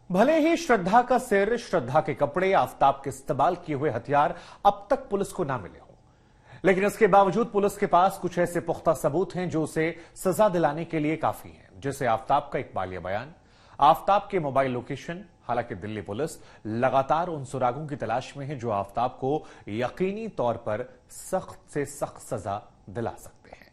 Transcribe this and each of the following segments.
भले ही श्रद्धा का सिर, श्रद्धा के कपड़े, आफताब के इस्तेमाल किए हुए हथियार अब तक पुलिस को ना मिले हों, लेकिन इसके बावजूद पुलिस के पास कुछ ऐसे पुख्ता सबूत हैं जो उसे सजा दिलाने के लिए काफी हैं, जैसे आफताब का इकबालिया बयान, आफताब के मोबाइल लोकेशन। हालांकि दिल्ली पुलिस लगातार उन सुरागों की तलाश में है जो आफताब को यकीनी तौर पर सख्त से सख्त सजा दिला सकते हैं।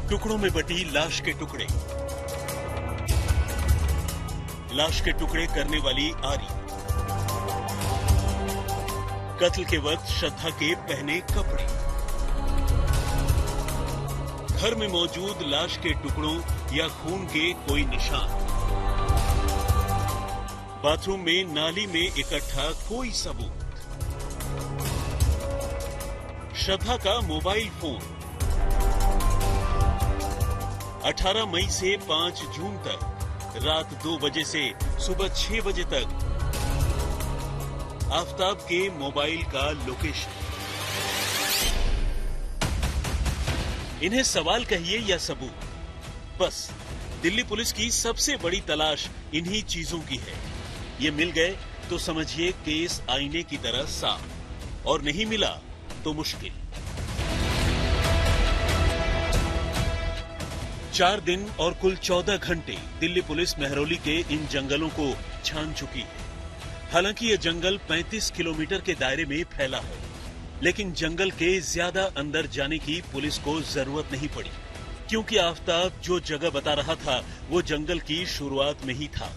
टुकड़ों में बटी लाश के टुकड़े, लाश के टुकड़े करने वाली आरी, कत्ल के वक्त श्रद्धा के पहने कपड़े, घर में मौजूद लाश के टुकड़ों या खून के कोई निशान, बाथरूम में नाली में इकट्ठा कोई सबूत, श्रद्धा का मोबाइल फोन। 18 मई से 5 जून तक रात 2 बजे से सुबह 6 बजे तक आफताब के मोबाइल का लोकेशन। इन्हें सवाल कहिए या सबूत, बस दिल्ली पुलिस की सबसे बड़ी तलाश इन्हीं चीजों की है। ये मिल गए तो समझिए केस आईने की तरह साफ, और नहीं मिला तो मुश्किल। 4 दिन और कुल 14 घंटे दिल्ली पुलिस मेहरौली के इन जंगलों को छान चुकी है। हालांकि ये जंगल 35 किलोमीटर के दायरे में फैला है, लेकिन जंगल के ज्यादा अंदर जाने की पुलिस को जरूरत नहीं पड़ी, क्योंकि आफताब जो जगह बता रहा था वो जंगल की शुरुआत में ही था।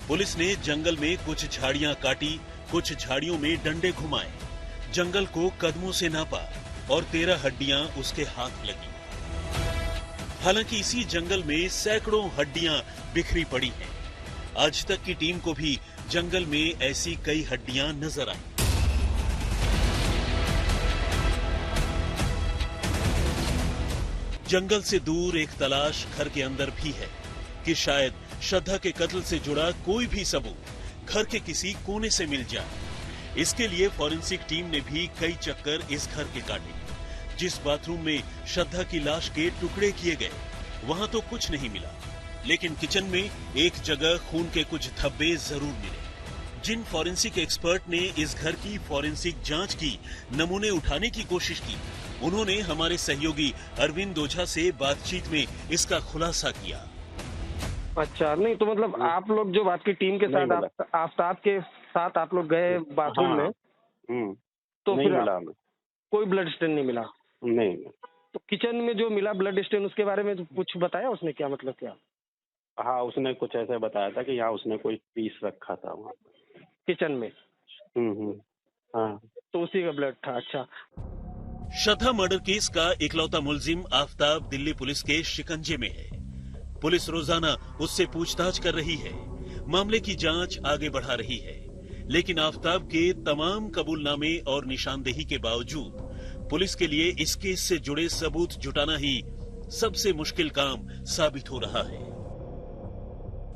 पुलिस ने जंगल में कुछ झाड़ियां काटी, कुछ झाड़ियों में डंडे घुमाए, जंगल को कदमों से नापा और 13 हड्डियां उसके हाथ लगी। हालांकि इसी जंगल में सैकड़ों हड्डियां बिखरी पड़ी हैं। आज तक की टीम को भी जंगल में ऐसी कई हड्डियां नजर आई। जंगल से दूर एक तलाश घर के अंदर भी है कि शायद श्रद्धा के कत्ल से जुड़ा कोई भी सबूत घर के किसी कोने से मिल जाए। इसके लिए फॉरेंसिक टीम ने भी कई चक्कर इस घर के काटे। जिस बाथरूम में श्रद्धा की लाश के टुकड़े किए गए वहां तो कुछ नहीं मिला, लेकिन किचन में एक जगह खून के कुछ धब्बे जरूर मिले। जिन फॉरेंसिक एक्सपर्ट ने इस घर की फॉरेंसिक जांच की, नमूने उठाने की कोशिश की, उन्होंने हमारे सहयोगी अरविंद ओझा से बातचीत में इसका खुलासा किया। अच्छा, नहीं तो मतलब आप लोग जो आपकी टीम के साथ आफताब के साथ आप लोग गए बाथरूम में, तो फिर कोई ब्लड स्टेन नहीं मिला? नहीं। तो किचन में जो मिला ब्लड स्टेन, उसके बारे में कुछ बताया उसने? क्या मतलब क्या? हाँ, उसने कुछ ऐसे बताया था कि यहाँ उसने कोई पीस रखा था वहाँ किचन में। हाँ, तो उसी का ब्लड था। अच्छा, श्रद्धा मर्डर केस का इकलौता मुलजिम आफताब दिल्ली पुलिस के शिकंजे में है। पुलिस रोजाना उससे पूछताछ कर रही है, मामले की जांच आगे बढ़ा रही है, लेकिन आफताब के तमाम कबूलनामे और निशानदेही के बावजूद पुलिस के लिए इस केस से जुड़े सबूत जुटाना ही सबसे मुश्किल काम साबित हो रहा है।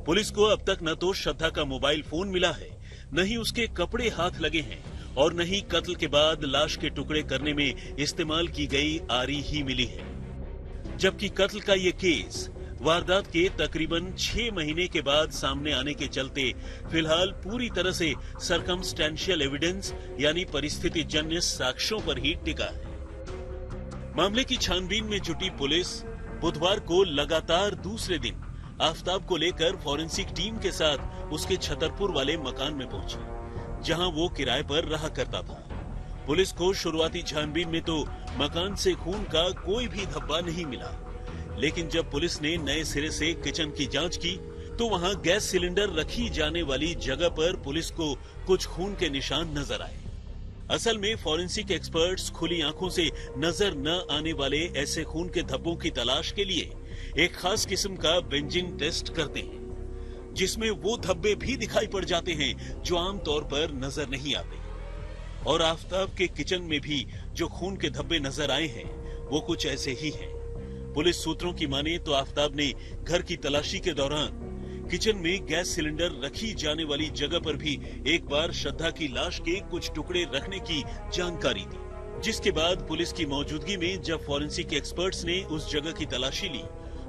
पुलिस को अब तक न तो श्रद्धा का मोबाइल फोन मिला है, न ही उसके कपड़े हाथ लगे हैं, और न ही कत्ल के बाद लाश के टुकड़े करने में इस्तेमाल की गई आरी ही मिली है। जबकि कत्ल का ये केस वारदात के तकरीबन 6 महीने के बाद सामने आने के चलते फिलहाल पूरी तरह से सर्कमस्टेंशियल एविडेंस यानी परिस्थिति जन्य साक्ष्यों पर ही टिका है। मामले की छानबीन में जुटी पुलिस बुधवार को लगातार दूसरे दिन आफताब को लेकर फॉरेंसिक टीम के साथ उसके छतरपुर वाले मकान में पहुंची, जहां वो किराए पर रहा करता था। पुलिस को शुरुआती छानबीन में तो मकान से खून का कोई भी धब्बा नहीं मिला, लेकिन जब पुलिस ने नए सिरे से किचन की जांच की तो वहां गैस सिलेंडर रखी जाने वाली जगह पर पुलिस को कुछ खून के निशान नजर आए। असल में फॉरेंसिक एक्सपर्ट्स खुली आंखों से नजर न आने वाले ऐसे खून के धब्बों की तलाश के लिए एक खास किस्म का बेंजिंग टेस्ट करते हैं। जिसमें वो धब्बे भी दिखाई पड़ जाते हैं जो आमतौर पर नजर नहीं आते। और आफताब के किचन में भी जो खून के धब्बे नजर आए हैं वो कुछ ऐसे ही हैं। पुलिस सूत्रों की माने तो आफताब ने घर की तलाशी के दौरान किचन में गैस सिलेंडर रखी जाने वाली जगह पर भी एक बार श्रद्धा की लाश के कुछ टुकड़े रखने की जानकारी दी, जिसके बाद पुलिस की मौजूदगी में जब फॉरेंसिक एक्सपर्ट्स ने उस जगह की तलाशी ली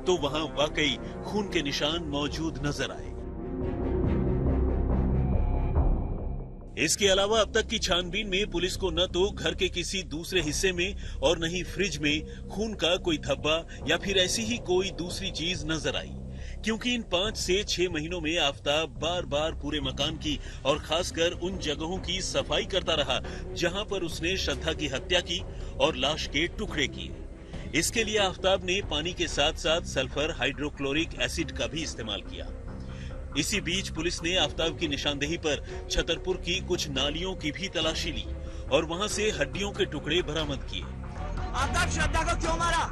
तो वहां वाकई खून के निशान मौजूद नजर आए। इसके अलावा अब तक की छानबीन में पुलिस को न तो घर के किसी दूसरे हिस्से में और न ही फ्रिज में खून का कोई धब्बा या फिर ऐसी ही कोई दूसरी चीज नजर आई, क्योंकि इन 5 से 6 महीनों में आफताब बार बार पूरे मकान की और खासकर उन जगहों की सफाई करता रहा जहां पर उसने श्रद्धा की हत्या की और लाश के टुकड़े किए। इसके लिए आफताब ने पानी के साथ साथ सल्फर हाइड्रोक्लोरिक एसिड का भी इस्तेमाल किया। इसी बीच पुलिस ने आफताब की निशानदेही पर छतरपुर की कुछ नालियों की भी तलाशी ली और वहां से हड्डियों के टुकड़े बरामद किए। आफताब श्रद्धा को क्यों मारा?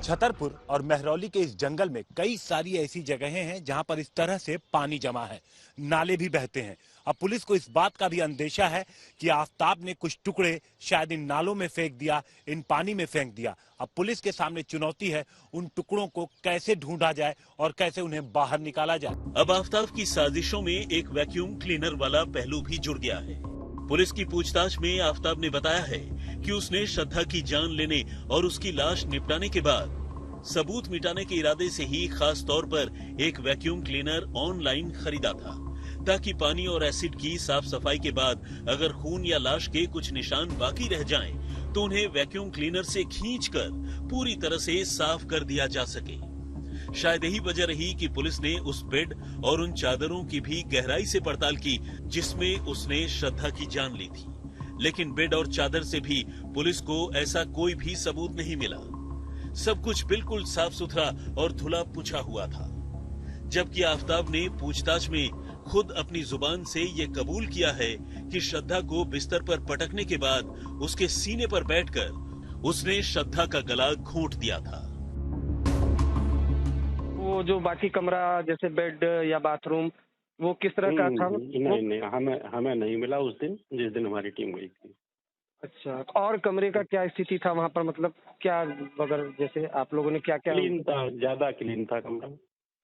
छतरपुर और महरौली के इस जंगल में कई सारी ऐसी जगहें हैं जहां पर इस तरह से पानी जमा है, नाले भी बहते हैं। अब पुलिस को इस बात का भी अंदेशा है कि आफताब ने कुछ टुकड़े शायद इन नालों में फेंक दिया, इन पानी में फेंक दिया। अब पुलिस के सामने चुनौती है उन टुकड़ों को कैसे ढूंढा जाए और कैसे उन्हें बाहर निकाला जाए। अब आफताब की साजिशों में एक वैक्यूम क्लीनर वाला पहलू भी जुड़ गया है। पुलिस की पूछताछ में आफताब ने बताया है कि उसने श्रद्धा की जान लेने और उसकी लाश निपटाने के बाद सबूत मिटाने के इरादे से ही खास तौर पर एक वैक्यूम क्लीनर ऑनलाइन खरीदा था, ताकि पानी और एसिड की साफ सफाई के बाद अगर खून या लाश के कुछ निशान बाकी रह जाएं, तो उन्हें वैक्यूम क्लीनर से खींचकर पूरी तरह से साफ कर दिया जा सके। शायद यही वजह रही कि पुलिस ने उस बेड और उन चादरों की भी गहराई से पड़ताल की जिसमें उसने श्रद्धा की जान ली थी, लेकिन बेड और चादर से भी पुलिस को ऐसा कोई भी सबूत नहीं मिला। सब कुछ बिल्कुल साफ सुथरा और धुला पुछा हुआ था। जबकि आफताब ने पूछताछ में खुद अपनी जुबान से ये कबूल किया है कि श्रद्धा को बिस्तर पर पटकने के बाद उसके सीने पर बैठकर उसने श्रद्धा का गला घोंट दिया था। वो जो बाकी कमरा जैसे बेड या बाथरूम वो किस तरह का था? नहीं, हमें नहीं मिला उस दिन जिस दिन हमारी टीम गई थी। अच्छा, और कमरे का क्या स्थिति था वहाँ पर? मतलब क्या अगर जैसे आप लोगों ने क्या क्या? क्लीन था, ज्यादा क्लीन था कमरा,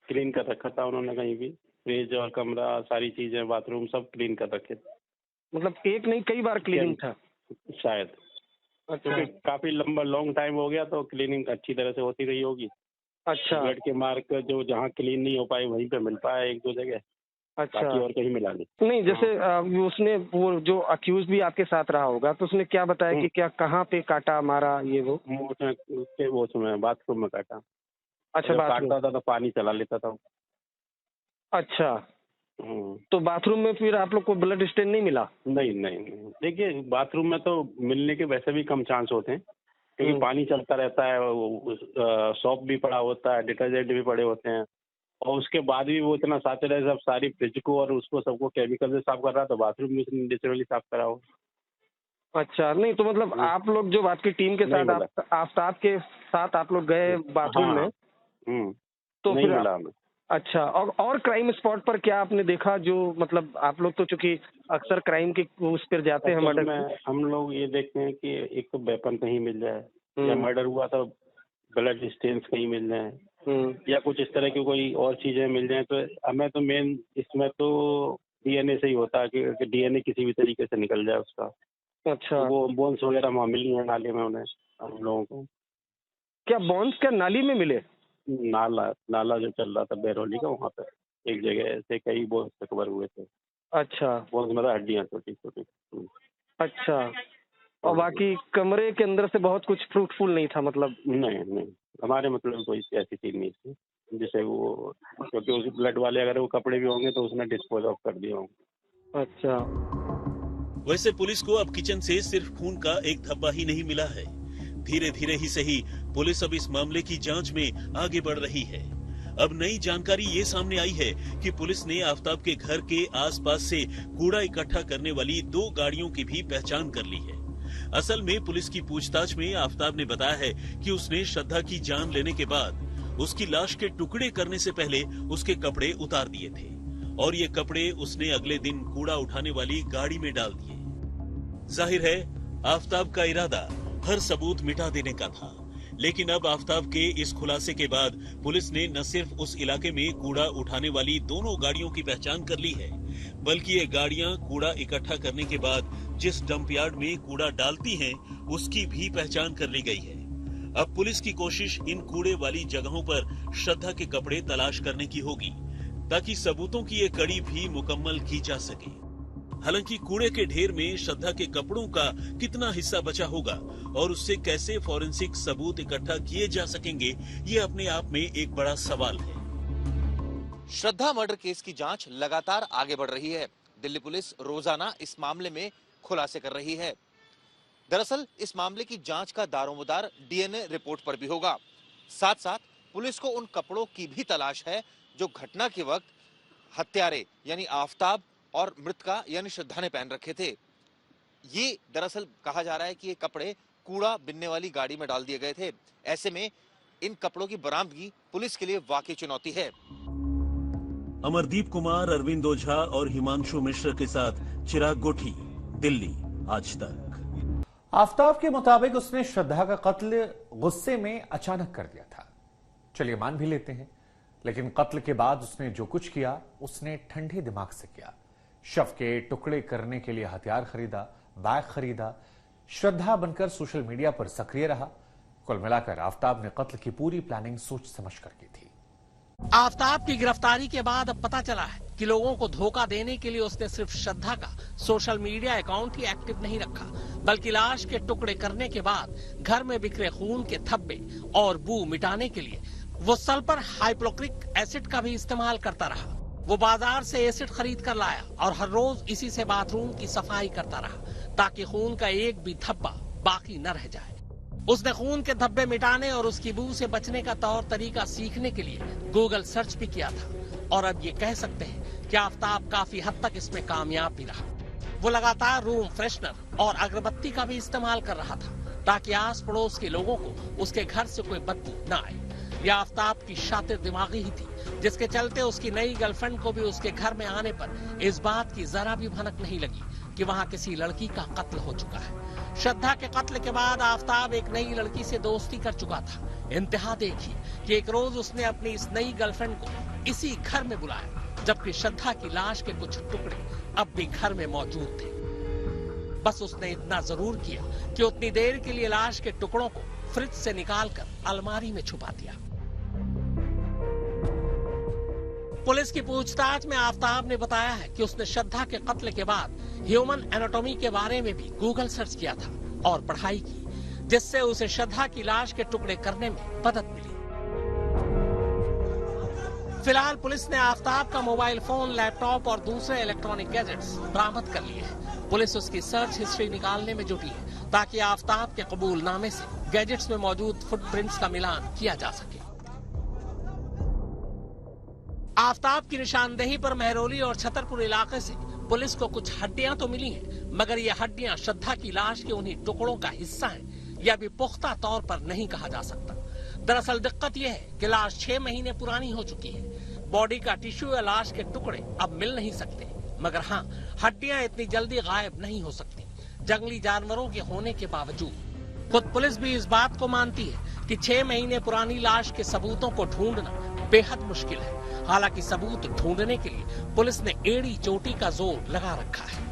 क्लीन कर रखा था उन्होंने। कहीं भी फ्रिज और कमरा, सारी चीजें, बाथरूम सब क्लीन कर रखे थे। मतलब एक नहीं कई बार क्लीनिंग था शायद। अच्छा, क्योंकि काफी लॉन्ग टाइम हो गया तो क्लीनिंग अच्छी तरह से होती रही होगी। अच्छा, ब्लड के मार्क जो जहाँ क्लीन नहीं हो पाए वहीं पे मिल पाया 1-2 जगह। अच्छा, बाकी और कहीं मिला नहीं। जैसे उसने वो जो अक्यूज भी आपके साथ रहा होगा तो उसने क्या बताया कि क्या कहाँ पे काटा मारा ये वो? उसमें बाथरूम में काटा। अच्छा, बाथरूम काटता था तो पानी चला लेता था। अच्छा, तो बाथरूम में फिर आप लोग को ब्लड स्टेन नहीं मिला? नहीं। देखिए बाथरूम में तो मिलने के वैसे भी कम चांस होते हैं क्योंकि पानी चलता रहता है, सॉप भी पड़ा होता है, डिटर्जेंट भी पड़े होते हैं, और उसके बाद भी वो इतना साथ रहे सब सारी फ्रिज को और उसको सबको केमिकल से साफ कर रहा, तो बाथरूम भी उसने नेचुरली साफ करा हो। अच्छा, नहीं तो मतलब आप लोग जो आपकी टीम के साथ आफताब के साथ आप लोग गए बाथरूम में, तो नहीं फिर मिला हमें। अच्छा, और क्राइम स्पॉट पर क्या आपने देखा? जो मतलब आप लोग तो चूंकि अक्सर क्राइम के उस पर जाते हैं मर्डर में, हम लोग ये देखते हैं कि एक तो वेपन कहीं मिल जाए, या मर्डर हुआ तो ब्लड स्टेन्स कहीं मिल जाए, या कुछ इस तरह की कोई और चीजें मिल जाए। तो हमें तो मेन इसमें तो डीएनए से ही होता है कि डीएनए किसी भी तरीके से निकल जाए उसका। अच्छा, तो वो बोन्स वगैरह वहाँ मिली है नाले में उन्हें, हम लोगों को। क्या बोन्स क्या नाली में मिले? नाला जो चल रहा था बैरौली का, वहाँ पे एक जगह से कई बोन्स रिकवर हुए थे। अच्छा, बोन्स मतलब हड्डियाँ छोटी छोटी। अच्छा, और बाकी कमरे के अंदर से बहुत कुछ फ्रूटफुल नहीं था मतलब? नहीं, हमारे मतलब कोई ऐसी चीज नहीं थी जिसे वो, क्योंकि उस ब्लड वाले अगर वो कपड़े भी होंगे तो उसने डिस्पोज ऑफ कर दिया होंगे। अच्छा, वैसे पुलिस को अब किचन से सिर्फ खून का एक धब्बा ही नहीं मिला है। धीरे धीरे ही सही पुलिस अब इस मामले की जांच में आगे बढ़ रही है। अब नई जानकारी ये सामने आई है कि पुलिस ने आफताब के घर के आसपास से कूड़ा इकट्ठा करने वाली 2 गाड़ियों की भी पहचान कर ली है। असल में पुलिस की पूछताछ में आफताब ने बताया है कि उसने श्रद्धा की जान लेने के बाद उसकी लाश के टुकड़े करने से पहले उसके कपड़े उतार दिए थे और ये कपड़े उसने अगले दिन कूड़ा उठाने वाली गाड़ी में डाल दिए। जाहिर है आफताब का इरादा हर सबूत मिटा देने का था, लेकिन अब आफताब के इस खुलासे के बाद पुलिस ने न सिर्फ उस इलाके में कूड़ा उठाने वाली दोनों गाड़ियों की पहचान कर ली है, बल्कि ये गाड़ियां कूड़ा इकट्ठा करने के बाद जिस डंप यार्ड में कूड़ा डालती हैं, उसकी भी पहचान कर ली गई है। अब पुलिस की कोशिश इन कूड़े वाली जगहों पर श्रद्धा के कपड़े तलाश करने की होगी, ताकि सबूतों की ये कड़ी भी मुकम्मल की जा सके। हालांकि कूड़े के ढेर में श्रद्धा के कपड़ों का कितना हिस्सा बचा होगा और उससे कैसे फॉरेंसिक सबूत इकट्ठा किए जा सकेंगे, ये अपने आप में एक बड़ा सवाल है। श्रद्धा मर्डर केस की जांच लगातार आगे बढ़ रही है। दिल्ली पुलिस रोजाना इस मामले में खुलासे कर रही है। दरअसल इस मामले की जांच का दारोमदार डीएनए रिपोर्ट पर भी होगा। साथ साथ पुलिस को उन कपड़ों की भी तलाश है जो घटना के वक्त हत्यारे यानी आफताब और मृतका यानी श्रद्धा ने पहन रखे थे। ये दरअसल कहा जा रहा है कि ये कपड़े कूड़ा बिनने वाली गाड़ी में डाल दिए गए थे। ऐसे में इन कपड़ों की बरामदगी पुलिस के लिए वाकई चुनौती है। अमरदीप कुमार, अरविंद ओझा और हिमांशु मिश्र के साथ चिराग गोठी, दिल्ली आज तक। आफताब के मुताबिक उसने श्रद्धा का कत्ल गुस्से में अचानक कर दिया था। चलिए मान भी लेते हैं, लेकिन कत्ल के बाद उसने जो कुछ किया उसने ठंडे दिमाग से किया। शव के टुकड़े करने के लिए हथियार खरीदा, बैग खरीदा, श्रद्धा बनकर सोशल मीडिया पर सक्रिय रहा। कुल मिलाकर आफताब ने कत्ल की पूरी प्लानिंग सोच समझ कर की थी। आफताब की गिरफ्तारी के बाद अब पता चला है कि लोगों को धोखा देने के लिए उसने सिर्फ श्रद्धा का सोशल मीडिया अकाउंट ही एक्टिव नहीं रखा, बल्कि लाश के टुकड़े करने के बाद घर में बिखरे खून के धब्बे और बू मिटाने के लिए वो सल्फर हाइपोक्लोरिक एसिड का भी इस्तेमाल करता रहा। वो बाजार से एसिड खरीद कर लाया और हर रोज इसी से बाथरूम की सफाई करता रहा, ताकि खून का एक भी धब्बा बाकी न रह जाए। उसने खून के धब्बे मिटाने और उसकी बू से बचने का तौर तरीका सीखने के लिए गूगल सर्च भी किया था, और अब ये कह सकते हैं कि आफताब काफी हद तक इसमें कामयाब भी रहा। वो लगातार रूम फ्रेशनर और अगरबत्ती का भी इस्तेमाल कर रहा था, ताकि आस पड़ोस के लोगों को उसके घर से कोई बदबू न आए। यह आफताब की शातिर दिमागी ही थी, जिसके चलते उसकी नई गर्लफ्रेंड को भी उसके घर में आने पर इस बात की जरा भी भनक नहीं लगी कि वहां किसी लड़की का कत्ल हो चुका है। श्रद्धा के कत्ल के बाद आफताब एक नई लड़की से दोस्ती कर चुका था। इंतहा देखिए कि एक रोज उसने अपनी इस नई गर्लफ्रेंड को इसी घर में बुलाया, जबकि श्रद्धा की लाश के कुछ टुकड़े अब भी घर में मौजूद थे। बस उसने इतना जरूर किया कि उतनी देर के लिए लाश के टुकड़ों को फ्रिज से निकालकर अलमारी में छुपा दिया। पुलिस की पूछताछ में आफताब ने बताया है कि उसने श्रद्धा के कत्ल के बाद ह्यूमन एनाटॉमी के बारे में भी गूगल सर्च किया था और पढ़ाई की, जिससे उसे श्रद्धा की लाश के टुकड़े करने में मदद मिली। फिलहाल पुलिस ने आफताब का मोबाइल फोन, लैपटॉप और दूसरे इलेक्ट्रॉनिक गैजेट्स बरामद कर लिए हैं। पुलिस उसकी सर्च हिस्ट्री निकालने में जुटी है, ताकि आफताब के कबूलनामे से गैजेट्स में मौजूद फुटप्रिंट्स का मिलान किया जा सके। आफताब की निशानदेही पर महरौली और छतरपुर इलाके से पुलिस को कुछ हड्डियां तो मिली हैं, मगर ये हड्डियां श्रद्धा की लाश के उन्हीं टुकड़ों का हिस्सा हैं, यह भी पुख्ता तौर पर नहीं कहा जा सकता। दरअसल दिक्कत यह है कि लाश 6 महीने पुरानी हो चुकी है। बॉडी का टिश्यू या लाश के टुकड़े अब मिल नहीं सकते, मगर हाँ, हड्डियां इतनी जल्दी गायब नहीं हो सकती, जंगली जानवरों के होने के बावजूद। खुद पुलिस भी इस बात को मानती है कि 6 महीने पुरानी लाश के सबूतों को ढूंढना बेहद मुश्किल है। हालांकि सबूत ढूंढने के लिए पुलिस ने एड़ी चोटी का जोर लगा रखा है।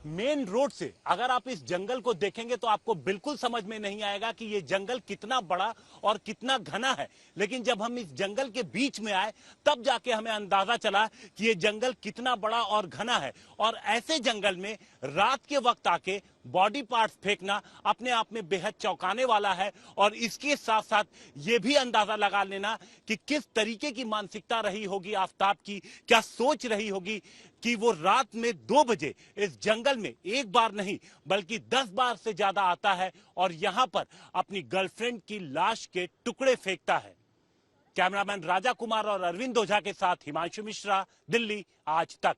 मेन रोड से अगर आप इस जंगल को देखेंगे तो आपको बिल्कुल समझ में नहीं आएगा कि ये जंगल कितना बड़ा और कितना घना है, लेकिन जब हम इस जंगल के बीच में आए तब जाके हमें अंदाजा चला कि ये जंगल कितना बड़ा और घना है। और ऐसे जंगल में रात के वक्त आके बॉडी पार्ट्स फेंकना अपने आप में बेहद चौंकाने वाला है। और इसके साथ साथ ये भी अंदाजा लगा लेना कि किस तरीके की मानसिकता रही होगी आफताब की, क्या सोच रही होगी कि वो रात में 2 बजे इस जंगल में एक बार नहीं बल्कि 10 बार से ज्यादा आता है और यहां पर अपनी गर्लफ्रेंड की लाश के टुकड़े फेंकता है। कैमरामैन राजा कुमार और अरविंद ओझा के साथ हिमांशु मिश्रा, दिल्ली आज तक।